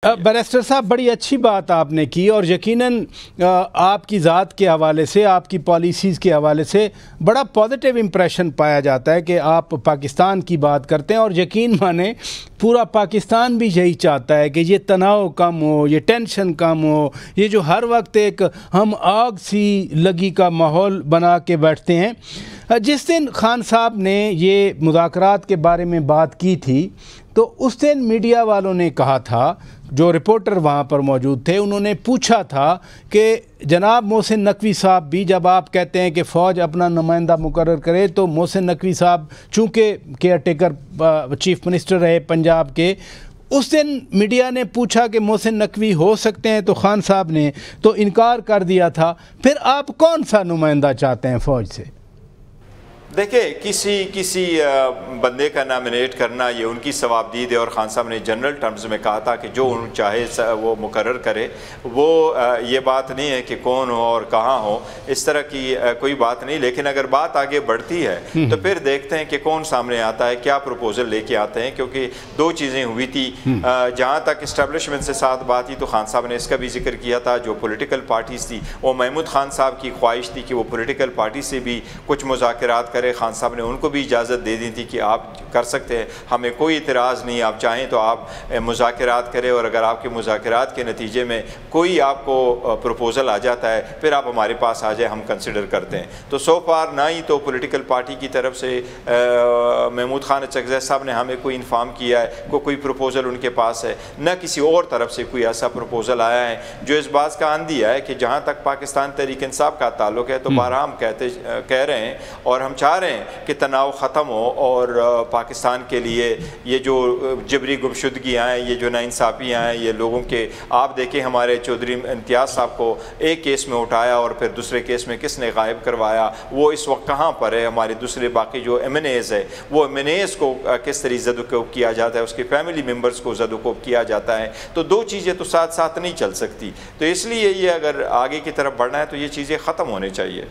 Barrister साहब, बड़ी अच्छी बात आपने की और यकीनन आपकी ज़ात के हवाले से, आपकी पॉलिसीज़ के हवाले से बड़ा पॉजिटिव इम्प्रेशन पाया जाता है कि आप पाकिस्तान की बात करते हैं। और यकीन माने पूरा पाकिस्तान भी यही चाहता है कि ये तनाव कम हो, ये टेंशन कम हो, ये जो हर वक्त एक हम आग सी लगी का माहौल बना के बैठते हैं। जिस दिन खान साहब ने ये मुज़ाकरात के बारे में बात की थी तो उस दिन मीडिया वालों ने कहा था, जो रिपोर्टर वहाँ पर मौजूद थे उन्होंने पूछा था कि जनाब मोहसिन नकवी साहब भी, जब आप कहते हैं कि फ़ौज अपना नुमाइंदा मुकर्रर करे तो मोहसिन नकवी साहब चूँकि केयर टेकर चीफ मिनिस्टर रहे पंजाब के, उस दिन मीडिया ने पूछा कि मोहसिन नकवी हो सकते हैं तो खान साहब ने तो इनकार कर दिया था। फिर आप कौन सा नुमाइंदा चाहते हैं फ़ौज से? देखिए, किसी बंदे का नॉमिनेट करना ये उनकी सवाबदीद है और खान साहब ने जनरल टर्म्स में कहा था कि जो उन चाहे वो मुकर्रर करे। वो ये बात नहीं है कि कौन हो और कहाँ हो, इस तरह की कोई बात नहीं। लेकिन अगर बात आगे बढ़ती है तो फिर देखते हैं कि कौन सामने आता है, क्या प्रपोजल लेके आते हैं। क्योंकि दो चीज़ें हुई थी, जहाँ तक इस्टेब्लिशमेंट से साथ बात थी तो खान साहब ने इसका भी जिक्र किया था। जो पॉलिटिकल पार्टीज़ थी वो महमूद खान साहब की ख्वाहिश थी कि वो पॉलिटिकल पार्टी से भी कुछ मुज़ाकरात करे। खान साहब ने उनको भी इजाज़त दे दी थी कि आप कर सकते हैं, हमें कोई इतराज़ नहीं, आप चाहें तो आप मुज़ाकरात करें और अगर आपके मुज़ाकरात के नतीजे में कोई आपको प्रपोज़ल आ जाता है फिर आप हमारे पास आ जाए, हम कंसिडर करते हैं। तो सो फार ना ही तो पॉलिटिकल पार्टी की तरफ से महमूद खान चकज़ई साहब ने हमें कोई इन्फॉर्म किया है कोई प्रपोज़ल उनके पास है, न किसी और तरफ से कोई ऐसा प्रपोज़ल आया है जो इस बात का आंधी है कि जहाँ तक पाकिस्तान तहरीक इंसाफ का ताल्लुक़ है तो बारहा हम कह रहे हैं और हम चाह रहे हैं कि तनाव ख़त्म हो और पाकिस्तान के लिए ये जो जबरी गुमशुदगियाँ हैं, ये जो नाइंसाफ़ियाँ हैं, ये लोगों के, आप देखें हमारे चौधरी इम्तियाज़ साहब को एक केस में उठाया और फिर दूसरे केस में किसने गायब करवाया, वो इस वक्त कहाँ पर है। हमारे दूसरे बाकी जो MNAs है वो MNAs को किस तरह ज़दुकोब किया जाता है, उसके फैमिली मेम्बर्स को ज़दुकोब किया जाता है। तो दो चीज़ें तो साथ साथ नहीं चल सकती। तो इसलिए ये अगर आगे की तरफ बढ़ना है तो ये चीज़ें ख़त्म होनी चाहिए।